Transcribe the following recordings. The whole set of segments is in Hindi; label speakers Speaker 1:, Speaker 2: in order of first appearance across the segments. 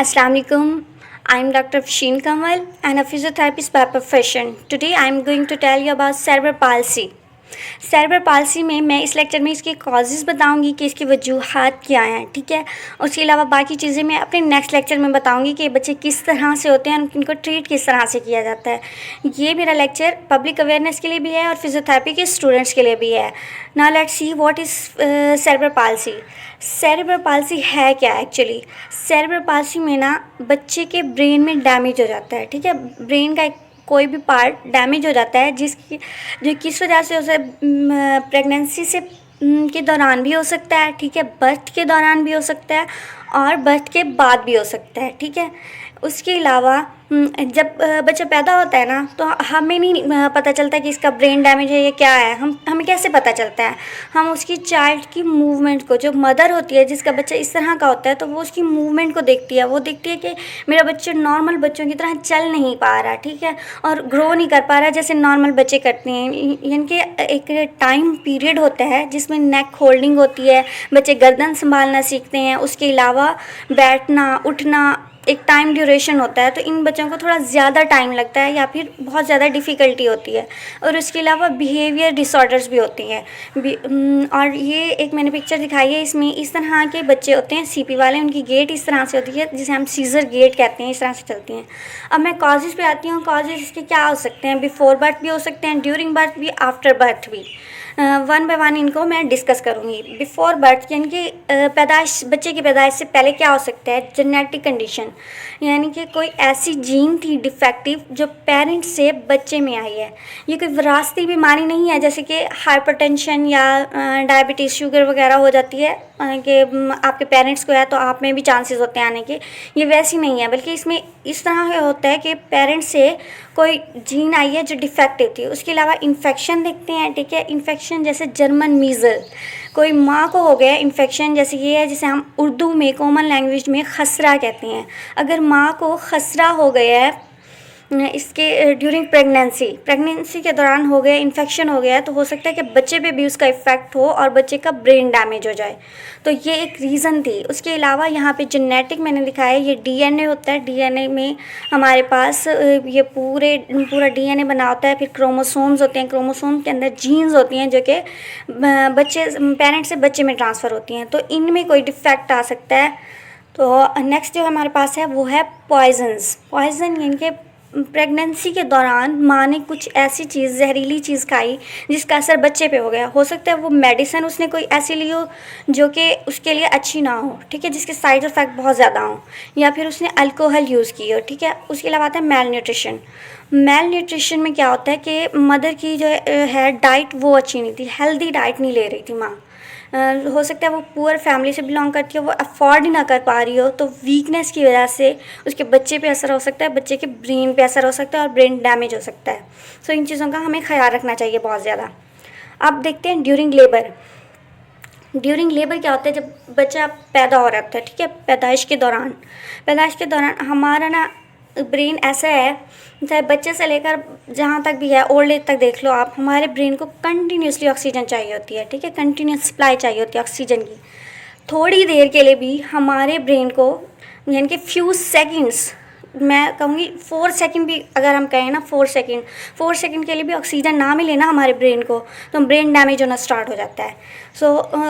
Speaker 1: Assalamu alaikum. I'm Dr. Fasheen Kamal and a physiotherapist by profession. Today I'm going to tell you about cerebral palsy. Cerebral palsy में मैं इस लेक्चर में इसके कॉजेज़ बताऊंगी कि इसकी वजूहात क्या हैं, ठीक है। उसके अलावा बाकी चीज़ें मैं अपने नेक्स्ट लेक्चर में बताऊंगी कि बच्चे किस तरह से होते हैं, इनको ट्रीट किस तरह से किया जाता है। ये मेरा लेक्चर पब्लिक अवेयरनेस के लिए भी है और फिजियोथेरेपी के स्टूडेंट्स के लिए भी है। Now let's see what is cerebral palsy. Cerebral palsy है क्या एक्चुअली? सेरेब्रल पाल्सी में ना बच्चे के ब्रेन में डैमेज हो जाता है, ठीक है। ब्रेन का कोई भी पार्ट डैमेज हो जाता है जो किस वजह से उसे प्रेगनेंसी से के दौरान भी हो सकता है, ठीक है। बर्थ के दौरान भी हो सकता है और बर्थ के बाद भी हो सकता है, ठीक है। उसके अलावा जब बच्चा पैदा होता है ना तो हमें नहीं पता चलता कि इसका ब्रेन डैमेज है या क्या है। हमें कैसे पता चलता है? हम उसकी चाइल्ड की मूवमेंट को, जो मदर होती है जिसका बच्चा इस तरह का होता है, तो वो उसकी मूवमेंट को देखती है। वो देखती है कि मेरा बच्चा नॉर्मल बच्चों की तरह चल नहीं पा रहा, ठीक है, और ग्रो नहीं कर पा रहा जैसे नॉर्मल बच्चे करते हैं। यानी कि एक टाइम पीरियड होता है जिसमें नेक होल्डिंग होती है, बच्चे गर्दन संभालना सीखते हैं। उसके अलावा बैठना उठना एक टाइम ड्यूरेशन होता है, तो इन बच्चों को थोड़ा ज़्यादा टाइम लगता है या फिर बहुत ज़्यादा डिफ़िकल्टी होती है। और उसके अलावा बिहेवियर डिसऑर्डर्स भी होती हैं। और ये एक मैंने पिक्चर दिखाई है, इसमें इस तरह के बच्चे होते हैं सीपी वाले, उनकी गेट इस तरह से होती है जिसे हम सीजर गेट कहते हैं, इस तरह से चलती हैं। अब मैं कॉजेज़ पे आती हूँ। कॉजेज़ इसके क्या हो सकते हैं? बिफोर बर्थ भी हो सकते हैं, ड्यूरिंग बर्थ भी, आफ्टर बर्थ भी। वन बाय वन इनको मैं डिस्कस करूँगी। बिफोर बर्थ यानी कि बच्चे की पैदाइश से पहले क्या हो सकता है? जेनेटिक कंडीशन, यानी कि कोई ऐसी जीन थी डिफेक्टिव जो पेरेंट्स से बच्चे में आई है। ये कोई विरासती बीमारी नहीं है जैसे कि हाइपरटेंशन या डायबिटीज़, शुगर वगैरह हो जाती है कि आपके पेरेंट्स को है तो आप में भी चांसेस होते हैं आने के। ये वैसी नहीं है, बल्कि इसमें इस तरह होता है कि पेरेंट्स से कोई जीन आई है जो डिफेक्टिव थी। उसके अलावा इन्फेक्शन देखते हैं, ठीक है। इन्फेक्शन जैसे जर्मन मीज़ल, कोई माँ को हो गया इन्फेक्शन, जैसे ये है जिसे हम उर्दू में कॉमन लैंग्वेज में खसरा कहते हैं। अगर माँ को खसरा हो गया है इसके ड्यूरिंग प्रेगनेंसी के दौरान हो गया, इन्फेक्शन हो गया है, तो हो सकता है कि बच्चे पे भी उसका इफ़ेक्ट हो और बच्चे का ब्रेन डैमेज हो जाए। तो ये एक रीज़न थी। उसके अलावा यहाँ पे जेनेटिक मैंने दिखाया, ये डीएनए होता है। डीएनए में हमारे पास ये पूरा डीएनए बना होता है। फिर क्रोमोसोम्स होते हैं, क्रोमोसोम के अंदर जीन्स होती हैं जो कि पेरेंट्स से बच्चे में ट्रांसफ़र होती हैं। तो इनमें कोई डिफेक्ट आ सकता है। तो नेक्स्ट जो हमारे पास है वो है पॉइज़न, यानी कि प्रेगनेंसी के दौरान माँ ने कुछ ऐसी चीज़, जहरीली चीज़ खाई जिसका असर बच्चे पे हो गया। हो सकता है वो मेडिसिन उसने कोई ऐसी ली हो जो कि उसके लिए अच्छी ना हो, ठीक है, जिसके साइड इफ़ेक्ट बहुत ज़्यादा हो, या फिर उसने अल्कोहल यूज़ की हो, ठीक है। उसके अलावा आता है मेल न्यूट्रिशन में क्या होता है कि मदर की जो है डाइट वो अच्छी नहीं थी, हेल्दी डाइट नहीं ले रही थी माँ। हो सकता है वो पुअर फैमिली से बिलोंग करती हो, वो अफोर्ड ही ना कर पा रही हो, तो वीकनेस की वजह से उसके बच्चे पे असर हो सकता है, बच्चे के ब्रेन पे असर हो सकता है और ब्रेन डैमेज हो सकता है। सो इन चीज़ों का हमें ख्याल रखना चाहिए बहुत ज़्यादा। अब देखते हैं ड्यूरिंग लेबर क्या होता है? जब बच्चा पैदा हो रहा होता है, ठीक है, पैदाइश के दौरान हमारा ना ब्रेन ऐसा है, चाहे बच्चे से लेकर जहाँ तक भी है ओल्ड एज तक देख लो आप, हमारे ब्रेन को कंटिन्यूसली ऑक्सीजन चाहिए होती है, ठीक है, कंटिन्यूस सप्लाई चाहिए होती है ऑक्सीजन की। थोड़ी देर के लिए भी हमारे ब्रेन को, यानी कि फ्यू सेकंड्स, मैं कहूँगी 4 सेकंड भी अगर हम कहें ना, 4 सेकंड के लिए भी ऑक्सीजन ना मिले ना हमारे ब्रेन को, तो ब्रेन डैमेज होना स्टार्ट हो जाता है।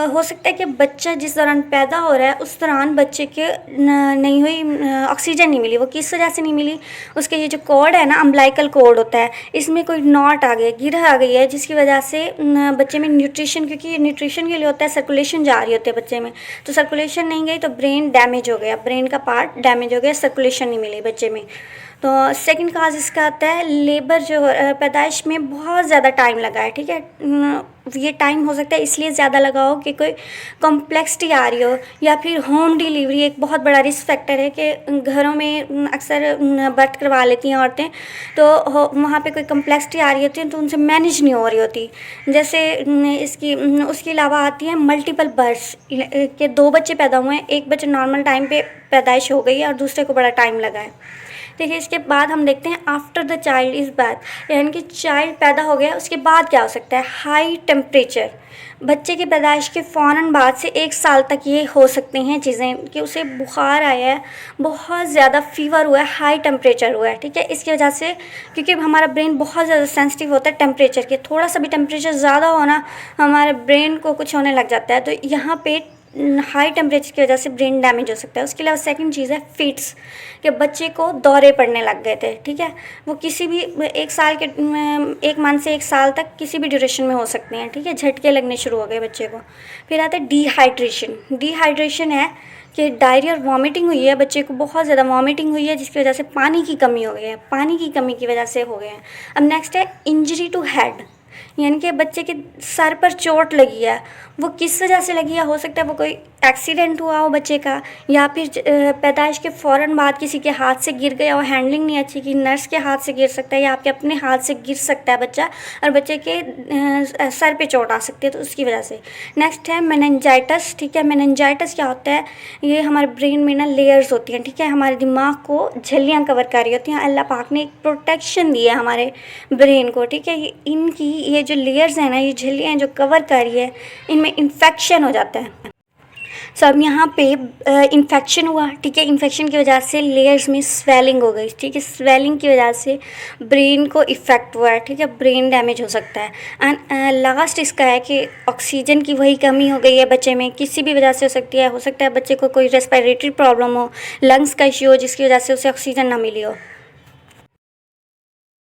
Speaker 1: हो सकता है कि बच्चा जिस दौरान पैदा हो रहा है उस दौरान बच्चे के नहीं हुई ऑक्सीजन नहीं मिली। वो किस वजह से नहीं मिली? उसके ये जो कॉर्ड है ना, अम्बिलिकल कॉर्ड होता है, इसमें कोई नॉट आ गया, गिरह आ गई है, जिसकी वजह से बच्चे में न्यूट्रिशन, क्योंकि न्यूट्रिशन के लिए होता है, सर्कुलेशन जा रही होती है बच्चे में, तो सर्कुलेशन नहीं गई तो ब्रेन डैमेज हो गया, ब्रेन का पार्ट डैमेज हो गया, सर्कुलेशन नहीं मिली बच्चे में। तो सेकंड काज इसका आता है लेबर, जो पैदाइश में बहुत ज़्यादा टाइम लगा है, ठीक है। ये टाइम हो सकता है इसलिए ज़्यादा लगा हो कि कोई कॉम्प्लेक्सिटी आ रही हो, या फिर होम डिलीवरी एक बहुत बड़ा रिस्क फैक्टर है कि घरों में अक्सर बर्थ करवा लेती हैं औरतें, तो वहाँ पे कोई कॉम्प्लेक्सिटी आ रही होती है तो उनसे मैनेज नहीं हो रही होती। जैसे उसके अलावा आती है मल्टीपल बर्थ्स, के 2 बच्चे पैदा हुए हैं, एक बच्चे नॉर्मल टाइम पे पैदाइश हो गई है और दूसरे को बड़ा टाइम लगा है। ठीक है। इसके बाद हम देखते हैं after the child is birth, यानी कि चाइल्ड पैदा हो गया उसके बाद क्या हो सकता है। हाई टेम्परेचर, बच्चे की पैदाइश के फ़ौरन बाद से 1 साल तक ये हो सकती हैं चीज़ें कि उसे बुखार आया है, बहुत ज़्यादा फीवर हुआ है, हाई टेम्परेचर हुआ है, ठीक है। इसकी वजह से, क्योंकि हमारा ब्रेन बहुत ज़्यादा सेंसिटिव होता है टेम्परेचर के, थोड़ा सा भी टेम्परेचर ज़्यादा होना हमारे ब्रेन को कुछ होने लग जाता है। तो यहाँ पे हाई टेम्परेचर की वजह से ब्रेन डैमेज हो सकता है। उसके अलावा सेकंड चीज़ है फिट्स, कि बच्चे को दौरे पड़ने लग गए थे, ठीक है। वो किसी भी 1 साल के 1 मंथ से 1 साल तक किसी भी ड्यूरेशन में हो सकते हैं, ठीक है। झटके लगने शुरू हो गए बच्चे को। फिर आता है डिहाइड्रेशन। डिहाइड्रेशन है कि डायरिया और वॉमिटिंग हुई है, बच्चे को बहुत ज़्यादा वॉमिटिंग हुई है जिसकी वजह से पानी की कमी हो गई है, पानी की कमी की वजह से हो गए हैं। अब नेक्स्ट है इंजरी टू हेड, यानी कि बच्चे के सर पर चोट लगी है। वो किस वजह से लगी है, हो सकता है वो कोई एक्सीडेंट हुआ हो बच्चे का, या फिर पैदाइश के फ़ौरन बाद किसी के हाथ से गिर गया हो, हैंडलिंग नहीं अच्छी की, नर्स के हाथ से गिर सकता है या आपके अपने हाथ से गिर सकता है बच्चा, और बच्चे के सर पे चोट आ सकती है, तो उसकी वजह से। नेक्स्ट है मेनिंजाइटिस, ठीक है। मेनिंजाइटिस क्या होता है, ये हमारे ब्रेन में ना लेयर्स होती हैं, ठीक है। हमारे दिमाग को झिल्लियाँ कवर कर रही होती हैं, अल्लाह पाक ने एक प्रोटेक्शन दिया है हमारे ब्रेन को, ठीक है। इनकी ये जो लेयर्स हैं ना, ये झिल्लियाँ जो कवर कर रही है, इनमें इन्फेक्शन हो जाता है। सो अब यहाँ पे इन्फेक्शन हुआ, ठीक है। इन्फेक्शन की वजह से लेयर्स में स्वेलिंग हो गई, ठीक है। स्वेलिंग की वजह से ब्रेन को इफ़ेक्ट हुआ है, ठीक है। ब्रेन डैमेज हो सकता है। एंड लास्ट इसका है कि ऑक्सीजन की वही कमी हो गई है बच्चे में, किसी भी वजह से हो सकती है। हो सकता है बच्चे को कोई रेस्पिरेटरी प्रॉब्लम हो, लंग्स का इश्यू हो, जिसकी वजह से उसे ऑक्सीजन ना मिली हो।